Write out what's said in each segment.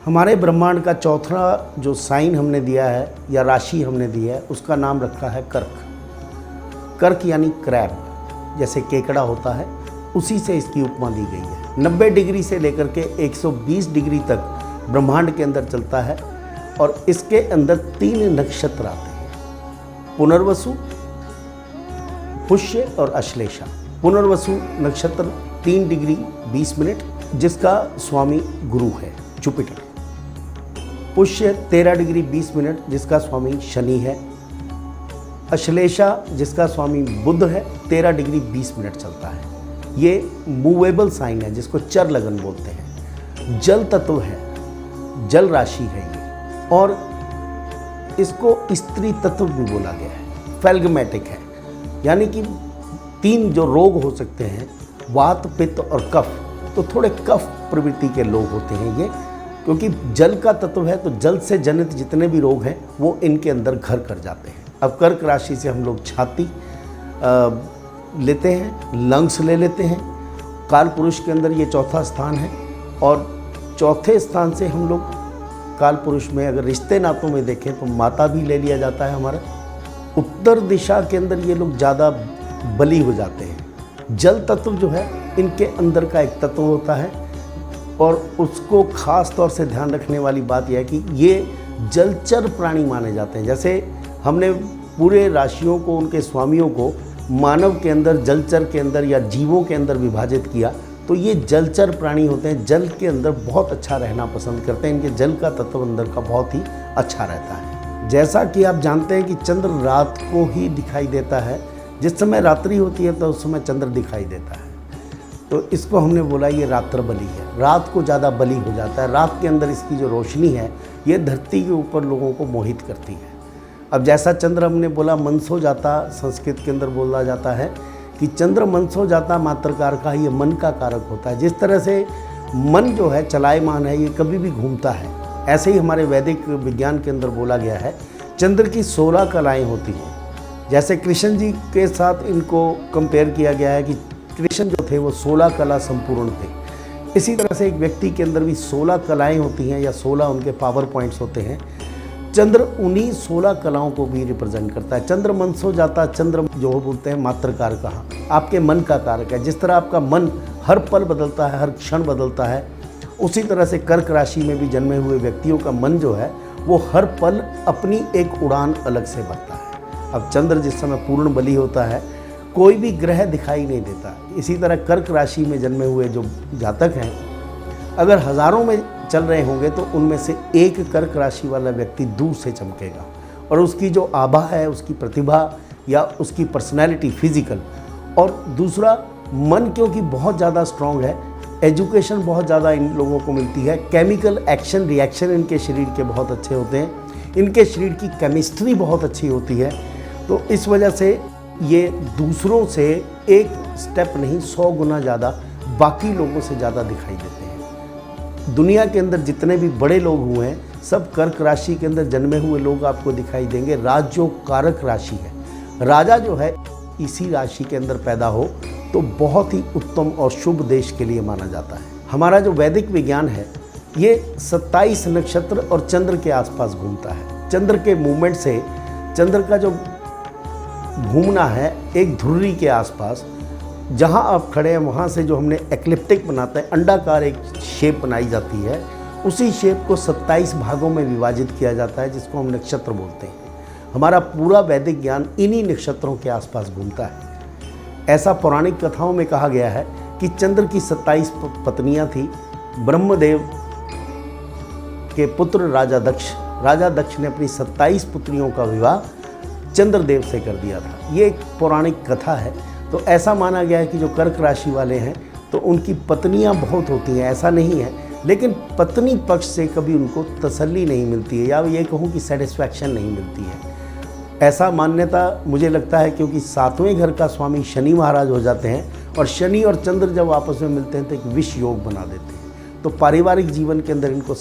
हमारे ब्रह्मांड का चौथा जो साइन हमने दिया है या राशि हमने दी है उसका नाम रखा है कर्क। कर्क यानी क्रैब, जैसे केकड़ा होता है उसी से इसकी उपमा दी गई है। 90 डिग्री से लेकर के 120 डिग्री तक ब्रह्मांड के अंदर चलता है और इसके अंदर 3 नक्षत्र आते हैं, पुनर्वसु, पुष्य और अश्लेषा। पुनर्वसु नक्षत्र 3 डिग्री 20 मिनट जिसका स्वामी गुरु है जुपिटर। पुष्य 13 डिग्री 20 मिनट जिसका स्वामी शनि है। अश्लेषा जिसका स्वामी बुध है 13 डिग्री 20 मिनट चलता है। ये मूवेबल साइन है जिसको चर लगन बोलते हैं। जल तत्व है, जल राशि है ये, और इसको स्त्री तत्व भी बोला गया है। फेल्गमेटिक है, यानी कि 3 जो रोग हो सकते हैं, वात, पित्त और कफ, तो थोड़े कफ प्रवृत्ति के लोग होते हैं ये, क्योंकि जल का तत्व है तो जल से जनित जितने भी रोग हैं वो इनके अंदर घर कर जाते हैं। अब कर्क राशि से हम लोग छाती लेते हैं, लंग्स ले लेते हैं। काल पुरुष के अंदर ये चौथा स्थान है और चौथे स्थान से हम लोग काल पुरुष में अगर रिश्ते नातों में देखें तो माता भी ले लिया जाता है हमारा। उत्तर दिशा के अंदर ये लोग ज़्यादा बली हो जाते हैं। जल तत्व जो है इनके अंदर का एक तत्व होता है और उसको खास तौर से ध्यान रखने वाली बात यह है कि ये जलचर प्राणी माने जाते हैं। जैसे हमने पूरे राशियों को, उनके स्वामियों को मानव के अंदर, जलचर के अंदर या जीवों के अंदर विभाजित किया, तो ये जलचर प्राणी होते हैं। जल के अंदर बहुत अच्छा रहना पसंद करते हैं, इनके जल का तत्व अंदर का बहुत ही अच्छा रहता है। जैसा कि आप जानते हैं कि चंद्र रात को ही दिखाई देता है, जिस समय रात्रि होती है तो उस समय चंद्र दिखाई देता है, तो इसको हमने बोला ये रात्र बली है। रात को ज़्यादा बली हो जाता है। रात के अंदर इसकी जो रोशनी है ये धरती के ऊपर लोगों को मोहित करती है। अब जैसा चंद्र हमने बोला मनसो जाता, संस्कृत के अंदर बोला जाता है कि चंद्र मनसो जाता मात्रकार का, ये मन का कारक होता है। जिस तरह से मन जो है चलायमान है, ये कभी भी घूमता है, ऐसे ही हमारे वैदिक विज्ञान के अंदर बोला गया है चंद्र की 16 कलाएँ होती हैं। जैसे कृष्ण जी के साथ इनको कंपेयर किया गया है कि कृष्ण जो थे वो 16 कला संपूर्ण थे। इसी तरह से एक व्यक्ति के अंदर भी 16 कलाएँ होती हैं या 16 उनके पावर पॉइंट्स होते हैं। चंद्र उन्हीं 16 कलाओं को भी रिप्रेजेंट करता है। चंद्र मनसो जाता, चंद्र जो बोलते हैं मात्रकार कहा, आपके मन का कारक है। जिस तरह आपका मन हर पल बदलता है, हर क्षण बदलता है, उसी तरह से कर्क राशि में भी जन्मे हुए व्यक्तियों का मन जो है वो हर पल अपनी एक उड़ान अलग से भरता है। अब चंद्र जिस समय पूर्ण बली होता है कोई भी ग्रह दिखाई नहीं देता। इसी तरह कर्क राशि में जन्मे हुए जो जातक हैं, अगर हज़ारों में चल रहे होंगे तो उनमें से एक कर्क राशि वाला व्यक्ति दूर से चमकेगा और उसकी जो आभा है, उसकी प्रतिभा या उसकी पर्सनैलिटी फिजिकल, और दूसरा मन क्योंकि बहुत ज़्यादा स्ट्रॉन्ग है, एजुकेशन बहुत ज़्यादा इन लोगों को मिलती है, केमिकल एक्शन रिएक्शन इनके शरीर के बहुत अच्छे होते हैं, इनके शरीर की केमिस्ट्री बहुत अच्छी होती है। तो इस वजह से ये दूसरों से एक स्टेप नहीं 100 गुना ज़्यादा बाकी लोगों से ज़्यादा दिखाई देते हैं। दुनिया के अंदर जितने भी बड़े लोग हुए हैं सब कर्क राशि के अंदर जन्मे हुए लोग आपको दिखाई देंगे। राज जो कारक राशि है, राजा जो है इसी राशि के अंदर पैदा हो तो बहुत ही उत्तम और शुभ देश के लिए माना जाता है। हमारा जो वैदिक विज्ञान है ये 27 नक्षत्र और चंद्र के आसपास घूमता है। चंद्र के मूवमेंट से, चंद्र का जो घूमना है एक धुर्री के आसपास, जहाँ आप खड़े हैं वहाँ से जो हमने एक्लिप्टिक बनाता है, अंडाकार एक शेप बनाई जाती है, उसी शेप को 27 भागों में विभाजित किया जाता है जिसको हम नक्षत्र बोलते हैं। हमारा पूरा वैदिक ज्ञान इन्हीं नक्षत्रों के आसपास घूमता है। ऐसा पौराणिक कथाओं में कहा गया है कि चंद्र की 27 पत्नियाँ थी। ब्रह्मदेव के पुत्र राजा दक्ष ने अपनी 27 पुत्रियों का विवाह चंद्रदेव से कर दिया था। ये एक पौराणिक कथा है। तो ऐसा माना गया है कि जो कर्क राशि वाले हैं तो उनकी पत्नियां बहुत होती हैं, ऐसा नहीं है, लेकिन पत्नी पक्ष से कभी उनको तसल्ली नहीं मिलती है या ये कहूँ कि सेटिस्फैक्शन नहीं मिलती है। ऐसा मान्यता मुझे लगता है क्योंकि 7वें घर का स्वामी शनि महाराज हो जाते हैं और शनि और चंद्र जब आपस में मिलते हैं तो एक विष योग बना देते हैं। तो पारिवारिक जीवन के अंदर इनको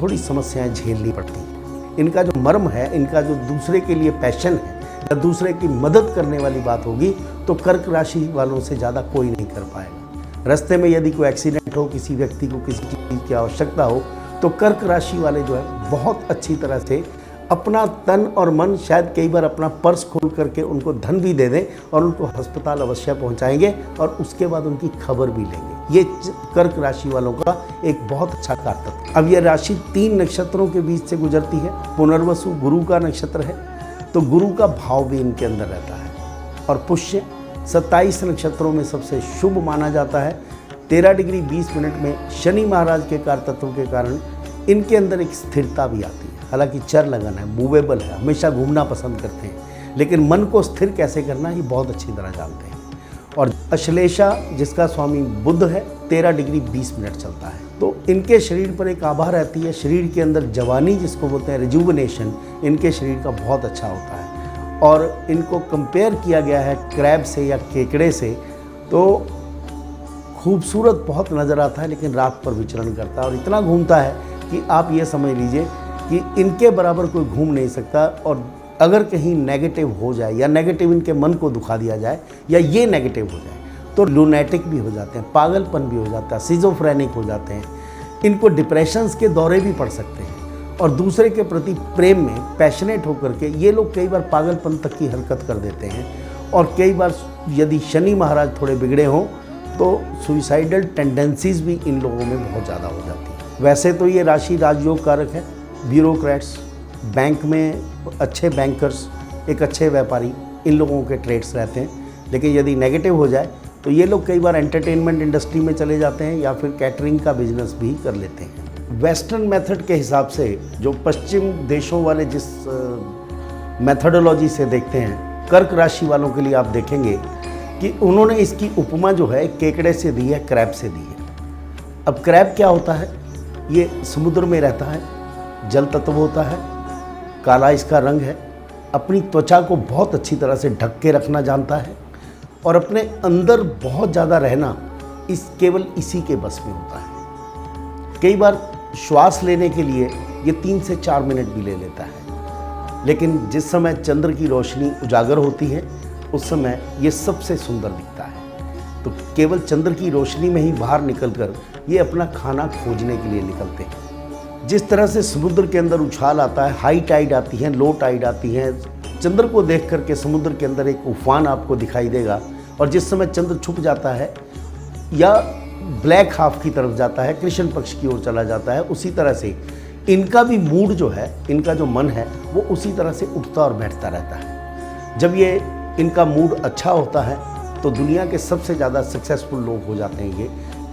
थोड़ी समस्याएँ झेलनी पड़ती हैं। इनका जो मर्म है, इनका जो दूसरे के लिए पैशन है या दूसरे की मदद करने वाली बात होगी तो कर्क राशि वालों से ज़्यादा कोई नहीं कर पाएगा। रास्ते में यदि कोई एक्सीडेंट हो, किसी व्यक्ति को किसी चीज़ की आवश्यकता हो तो कर्क राशि वाले जो है बहुत अच्छी तरह से अपना तन और मन, शायद कई बार अपना पर्स खोल करके उनको धन भी दे दें और उनको अस्पताल अवश्य पहुंचाएंगे और उसके बाद उनकी खबर भी लेंगे। ये कर्क राशि वालों का एक बहुत अच्छा कारतत्व। अब यह राशि 3 नक्षत्रों के बीच से गुजरती है। पुनर्वसु गुरु का नक्षत्र है, तो गुरु का भाव भी इनके अंदर रहता है। और पुष्य 27 नक्षत्रों में सबसे शुभ माना जाता है। 13 डिग्री 20 मिनट में शनि महाराज के कारतत्व के कारण इनके अंदर एक स्थिरता भी आती है। हालांकि चर लगन है, मूवेबल है, हमेशा घूमना पसंद करते हैं, लेकिन मन को स्थिर कैसे करना ये बहुत अच्छी तरह जानते हैं। और अश्लेषा जिसका स्वामी बुध है 13 डिग्री 20 मिनट चलता है, तो इनके शरीर पर एक आभा रहती है। शरीर के अंदर जवानी जिसको बोलते हैं, रिजुविनेशन, इनके शरीर का बहुत अच्छा होता है। और इनको कंपेयर किया गया है क्रैब से या केकड़े से, तो खूबसूरत बहुत नज़र आता है लेकिन रात पर विचरण करता है और इतना घूमता है कि आप ये समझ लीजिए कि इनके बराबर कोई घूम नहीं सकता। और अगर कहीं नेगेटिव हो जाए या नेगेटिव इनके मन को दुखा दिया जाए या ये नेगेटिव हो जाए तो लूनेटिक भी हो जाते हैं, पागलपन भी हो जाता है, सिजोफ्रेनिक हो जाते हैं। इनको डिप्रेशंस के दौरे भी पड़ सकते हैं और दूसरे के प्रति प्रेम में पैशनेट होकर के ये लोग कई बार पागलपन तक की हरकत कर देते हैं। और कई बार यदि शनि महाराज थोड़े बिगड़े हों तो सुइसाइडल टेंडेंसीज भी इन लोगों में बहुत ज़्यादा हो जाती है। वैसे तो ये राशि राजयोग कारक है। ब्यूरोक्रेट्स, बैंक में अच्छे बैंकर्स, एक अच्छे व्यापारी, इन लोगों के ट्रेड्स रहते हैं। लेकिन यदि नेगेटिव हो जाए तो ये लोग कई बार एंटरटेनमेंट इंडस्ट्री में चले जाते हैं या फिर कैटरिंग का बिजनेस भी कर लेते हैं। वेस्टर्न मेथड के हिसाब से जो पश्चिम देशों वाले जिस मेथडोलॉजी से देखते हैं, कर्क राशि वालों के लिए आप देखेंगे कि उन्होंने इसकी उपमा जो है केकड़े से दी है, क्रैब से दी है। अब क्रैब क्या होता है? ये समुद्र में रहता है, जल तत्व होता है, काला इसका रंग है, अपनी त्वचा को बहुत अच्छी तरह से ढक के रखना जानता है और अपने अंदर बहुत ज़्यादा रहना केवल इसी के बस में होता है। कई बार श्वास लेने के लिए ये 3 से 4 मिनट भी ले लेता है, लेकिन जिस समय चंद्र की रोशनी उजागर होती है उस समय ये सबसे सुंदर दिखता है। तो केवल चंद्र की रोशनी में ही बाहर निकलकर ये अपना खाना खोजने के लिए निकलते हैं। जिस तरह से समुद्र के अंदर उछाल आता है, हाई टाइड आती है, लो टाइड आती है, चंद्र को देख करके समुद्र के अंदर एक उफान आपको दिखाई देगा। और जिस समय चंद्र छुप जाता है या ब्लैक हाफ की तरफ जाता है, कृष्ण पक्ष की ओर चला जाता है, उसी तरह से इनका भी मूड जो है, इनका जो मन है वो उसी तरह से उठता और बैठता रहता है। जब ये इनका मूड अच्छा होता है तो दुनिया के सबसे ज़्यादा सक्सेसफुल लोग हो जाते हैं। ये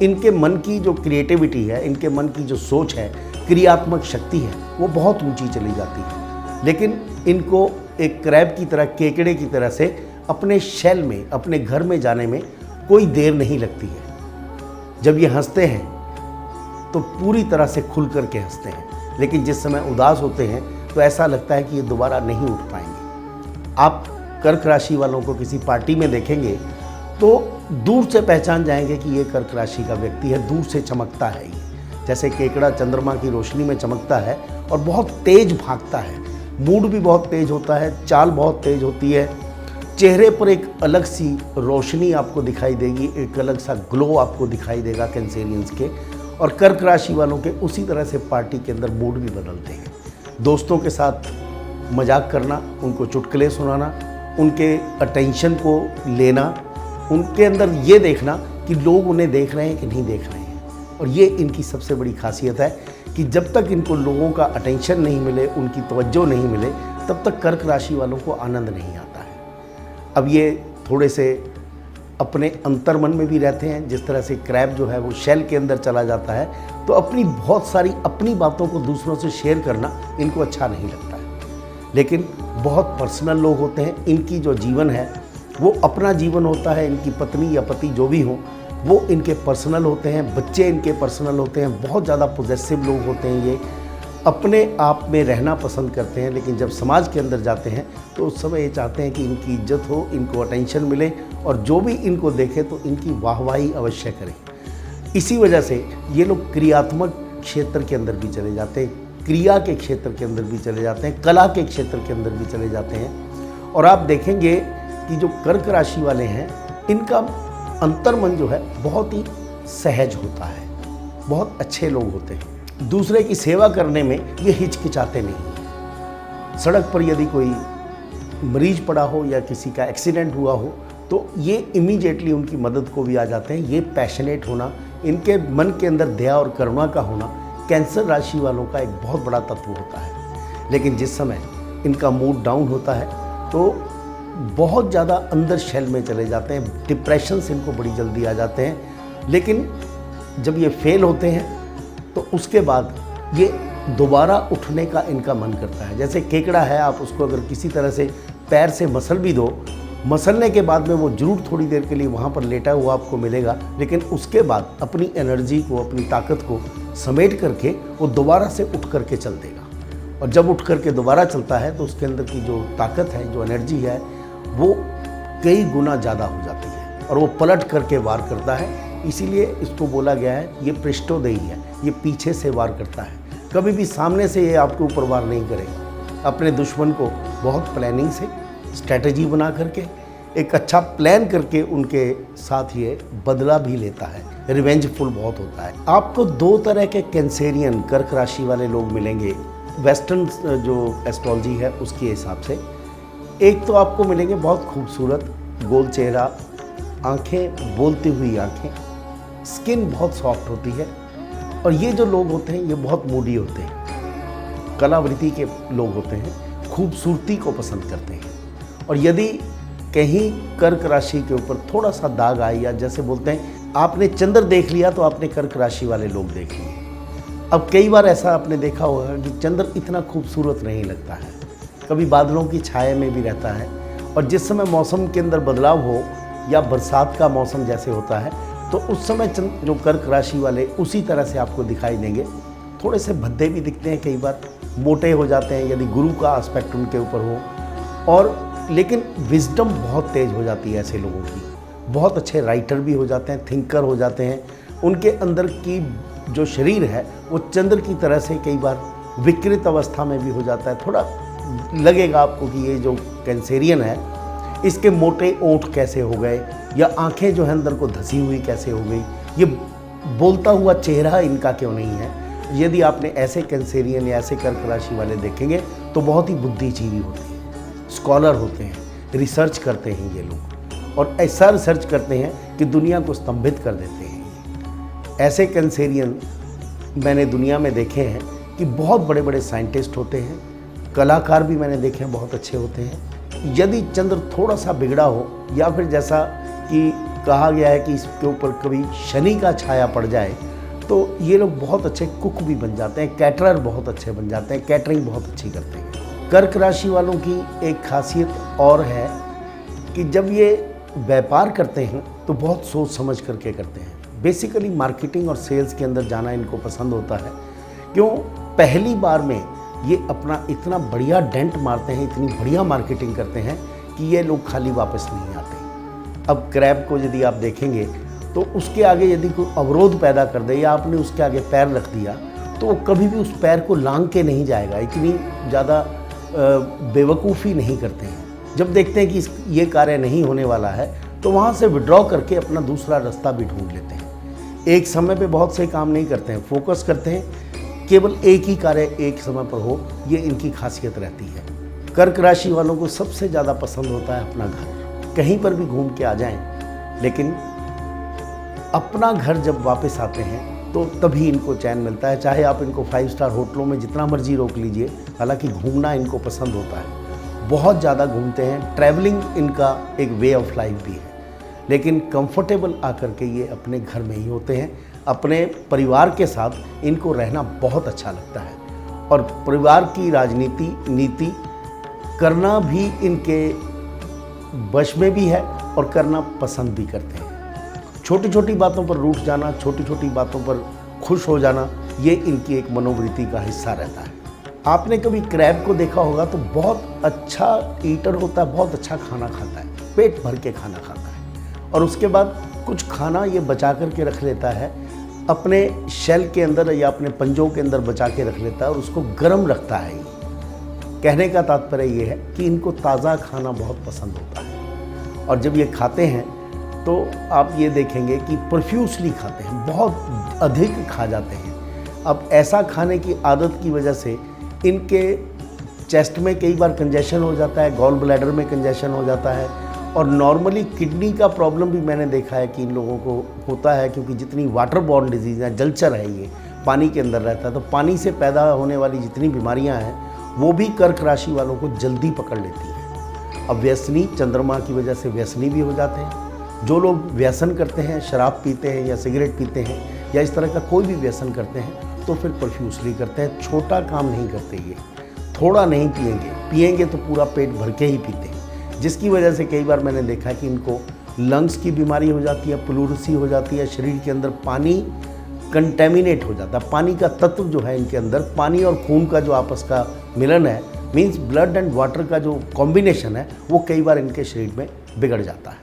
इनके मन की जो क्रिएटिविटी है, इनके मन की जो सोच है, क्रियात्मक शक्ति है, वो बहुत ऊंची चली जाती है। लेकिन इनको एक क्रैब की तरह, केकड़े की तरह से अपने शेल में, अपने घर में जाने में कोई देर नहीं लगती है। जब ये हंसते हैं तो पूरी तरह से खुल करके हंसते हैं, लेकिन जिस समय उदास होते हैं तो ऐसा लगता है कि ये दोबारा नहीं उठ पाएंगे। आप कर्क राशि वालों को किसी पार्टी में देखेंगे तो दूर से पहचान जाएंगे कि ये कर्क राशि का व्यक्ति है, दूर से चमकता है ये, जैसे केकड़ा चंद्रमा की रोशनी में चमकता है और बहुत तेज भागता है। मूड भी बहुत तेज होता है, चाल बहुत तेज होती है, चेहरे पर एक अलग सी रोशनी आपको दिखाई देगी, एक अलग सा ग्लो आपको दिखाई देगा कैंसेरियंस के। और कर्क राशि वालों के उसी तरह से पार्टी के अंदर मूड भी बदलते हैं। दोस्तों के साथ मजाक करना, उनको चुटकुले सुनाना, उनके अटेंशन को लेना, उनके अंदर ये देखना कि लोग उन्हें देख रहे हैं कि नहीं देख रहे हैं। और ये इनकी सबसे बड़ी खासियत है कि जब तक इनको लोगों का अटेंशन नहीं मिले, उनकी तवज्जो नहीं मिले, तब तक कर्क राशि वालों को आनंद नहीं आता है। अब ये थोड़े से अपने अंतर्मन में भी रहते हैं। जिस तरह से क्रैब जो है वो शेल के अंदर चला जाता है, तो अपनी बहुत सारी अपनी बातों को दूसरों से शेयर करना इनको अच्छा नहीं लगता है। लेकिन बहुत पर्सनल लोग होते हैं, इनकी जो जीवन है वो अपना जीवन होता है। इनकी पत्नी या पति जो भी हो वो इनके पर्सनल होते हैं, बच्चे इनके पर्सनल होते हैं। बहुत ज़्यादा पॉजेसिव लोग होते हैं, ये अपने आप में रहना पसंद करते हैं। लेकिन जब समाज के अंदर जाते हैं तो उस समय ये चाहते हैं कि इनकी इज्जत हो, इनको अटेंशन मिले और जो भी इनको देखे तो इनकी वाहवाही अवश्य करें। इसी वजह से ये लोग क्रियात्मक क्षेत्र के अंदर भी चले जाते हैं, क्रिया के क्षेत्र के अंदर भी चले जाते हैं, कला के क्षेत्र के अंदर भी चले जाते हैं। और आप देखेंगे कि जो कर्क राशि वाले हैं, इनका अंतर्मन जो है बहुत ही सहज होता है, बहुत अच्छे लोग होते हैं। दूसरे की सेवा करने में ये हिचकिचाते नहीं। सड़क पर यदि कोई मरीज पड़ा हो या किसी का एक्सीडेंट हुआ हो तो ये इमीडिएटली उनकी मदद को भी आ जाते हैं। ये पैशनेट होना, इनके मन के अंदर दया और करुणा का होना कैंसर राशि वालों का एक बहुत बड़ा तत्व होता है। लेकिन जिस समय इनका मूड डाउन होता है तो बहुत ज़्यादा अंदर शेल में चले जाते हैं, डिप्रेशन से इनको बड़ी जल्दी आ जाते हैं। लेकिन जब ये फेल होते हैं तो उसके बाद ये दोबारा उठने का इनका मन करता है। जैसे केकड़ा है, आप उसको अगर किसी तरह से पैर से मसल भी दो, मसलने के बाद में वो जरूर थोड़ी देर के लिए वहाँ पर लेटा हुआ आपको मिलेगा, लेकिन उसके बाद अपनी एनर्जी को, अपनी ताकत को समेट करके वो दोबारा से उठ करके चल देगा। और जब उठ करके दोबारा चलता है तो उसके अंदर की जो ताकत है, जो एनर्जी है, वो कई गुना ज़्यादा हो जाती है और वो पलट करके वार करता है। इसीलिए इसको बोला गया है ये पृष्ठोदेही है, ये पीछे से वार करता है, कभी भी सामने से ये आपके ऊपर वार नहीं करेगा। अपने दुश्मन को बहुत प्लानिंग से, स्ट्रैटेजी बना करके, एक अच्छा प्लान करके उनके साथ ये बदला भी लेता है, रिवेंजफुल बहुत होता है। आपको दो तरह के कैंसेरियन कर्क राशि वाले लोग मिलेंगे वेस्टर्न जो एस्ट्रोलॉजी है उसके हिसाब से। एक तो आपको मिलेंगे बहुत खूबसूरत, गोल चेहरा, आंखें बोलती हुई आंखें, स्किन बहुत सॉफ्ट होती है। और ये जो लोग होते हैं ये बहुत मूडी होते हैं, कलावृत्ति के लोग होते हैं, खूबसूरती को पसंद करते हैं। और यदि कहीं कर्क राशि के ऊपर थोड़ा सा दाग आए, या जैसे बोलते हैं आपने चंद्र देख लिया तो आपने कर्क राशि वाले लोग देख लिए। अब कई बार ऐसा आपने देखा होगा कि चंद्र इतना खूबसूरत नहीं लगता है, कभी बादलों की छाया में भी रहता है। और जिस समय मौसम के अंदर बदलाव हो या बरसात का मौसम जैसे होता है तो उस समय जो कर्क राशि वाले उसी तरह से आपको दिखाई देंगे। थोड़े से भद्दे भी दिखते हैं, कई बार मोटे हो जाते हैं यदि गुरु का एस्पेक्ट उनके ऊपर हो। और लेकिन विजडम बहुत तेज हो जाती है ऐसे लोगों की, बहुत अच्छे राइटर भी हो जाते हैं, थिंकर हो जाते हैं। उनके अंदर की जो शरीर है वो चंद्र की तरह से कई बार विकृत अवस्था में भी हो जाता है। थोड़ा लगेगा आपको कि ये जो कैंसेरियन है इसके मोटे ओंठ कैसे हो गए, या आंखें जो है अंदर को धसी हुई कैसे हो गई, ये बोलता हुआ चेहरा इनका क्यों नहीं है। यदि आपने ऐसे कैंसेरियन या ऐसे कर्क राशि वाले देखेंगे तो बहुत ही बुद्धिजीवी होते हैं, स्कॉलर होते हैं, रिसर्च करते हैं ये लोग, और ऐसा रिसर्च करते हैं कि दुनिया को स्तंभित कर देते हैं। ऐसे कैंसेरियन मैंने दुनिया में देखे हैं कि बहुत बड़े बड़े साइंटिस्ट होते हैं, कलाकार भी मैंने देखे हैं बहुत अच्छे होते हैं। यदि चंद्र थोड़ा सा बिगड़ा हो, या फिर जैसा कि कहा गया है कि इसके ऊपर कभी शनि का छाया पड़ जाए, तो ये लोग बहुत अच्छे कुक भी बन जाते हैं, कैटरर बहुत अच्छे बन जाते हैं, कैटरिंग बहुत अच्छी करते हैं। कर्क राशि वालों की एक खासियत और है कि जब ये व्यापार करते हैं तो बहुत सोच समझ करके करते हैं। बेसिकली मार्केटिंग और सेल्स के अंदर जाना इनको पसंद होता है। क्यों? पहली बार में ये अपना इतना बढ़िया डेंट मारते हैं, इतनी बढ़िया मार्केटिंग करते हैं कि ये लोग खाली वापस नहीं आते। अब क्रैब को यदि आप देखेंगे तो उसके आगे यदि कोई अवरोध पैदा कर दे, या आपने उसके आगे पैर रख दिया, तो वो कभी भी उस पैर को लांग के नहीं जाएगा। इतनी ज़्यादा बेवकूफ़ी नहीं करते हैं। जब देखते हैं कि ये कार्य नहीं होने वाला है तो वहाँ से विड्रॉ करके अपना दूसरा रास्ता भी ढूंढ लेते हैं। एक समय पे बहुत से काम नहीं करते हैं, फोकस करते हैं, केवल एक ही कार्य एक समय पर हो, ये इनकी खासियत रहती है। कर्क राशि वालों को सबसे ज़्यादा पसंद होता है अपना घर। कहीं पर भी घूम के आ जाएं, लेकिन अपना घर जब वापस आते हैं तो तभी इनको चैन मिलता है। चाहे आप इनको 5 स्टार होटलों में जितना मर्जी रोक लीजिए, हालांकि घूमना इनको पसंद होता है, बहुत ज़्यादा घूमते हैं। ट्रैवलिंग इनका एक वे ऑफ लाइफ भी है, लेकिन कंफर्टेबल आकर के ये अपने घर में ही होते हैं। अपने परिवार के साथ इनको रहना बहुत अच्छा लगता है, और परिवार की राजनीति नीति करना भी इनके वश में भी है और करना पसंद भी करते हैं। छोटी छोटी बातों पर रूठ जाना, छोटी छोटी बातों पर खुश हो जाना, ये इनकी एक मनोवृत्ति का हिस्सा रहता है। आपने कभी क्रैब को देखा होगा तो बहुत अच्छा ईटर होता है, बहुत अच्छा खाना खाता है, पेट भर के खाना खाता है, और उसके बाद कुछ खाना ये बचा करके रख लेता है, अपने शेल के अंदर या अपने पंजों के अंदर बचा के रख लेता है और उसको गर्म रखता है। कहने का तात्पर्य ये है कि इनको ताज़ा खाना बहुत पसंद होता है, और जब ये खाते हैं तो आप ये देखेंगे कि प्रोफ्यूसली खाते हैं, बहुत अधिक खा जाते हैं। अब ऐसा खाने की आदत की वजह से इनके चेस्ट में कई बार कंजेशन हो जाता है, गॉल ब्लैडर में कंजेशन हो जाता है, और नॉर्मली किडनी का प्रॉब्लम भी मैंने देखा है कि इन लोगों को होता है, क्योंकि जितनी वाटर बॉर्न डिजीज़ है, जलचर है, ये पानी के अंदर रहता है, तो पानी से पैदा होने वाली जितनी बीमारियां हैं वो भी कर्क राशि वालों को जल्दी पकड़ लेती हैं। अब व्यसनी चंद्रमा की वजह से व्यसनी भी हो जाते हैं। जो लोग व्यसन करते हैं, शराब पीते हैं या सिगरेट पीते हैं या इस तरह का कोई भी व्यसन करते हैं, तो फिर प्रोफ्यूसली करते हैं। छोटा काम नहीं करते, ये थोड़ा नहीं पिएंगे तो पूरा पेट भर के ही पीते हैं, जिसकी वजह से कई बार मैंने देखा कि इनको लंग्स की बीमारी हो जाती है, प्लूरसी हो जाती है, शरीर के अंदर पानी कंटेमिनेट हो जाता है। पानी का तत्व जो है इनके अंदर, पानी और खून का जो आपस का मिलन है, मीन्स ब्लड एंड वाटर का जो कॉम्बिनेशन है, वो कई बार इनके शरीर में बिगड़ जाता है।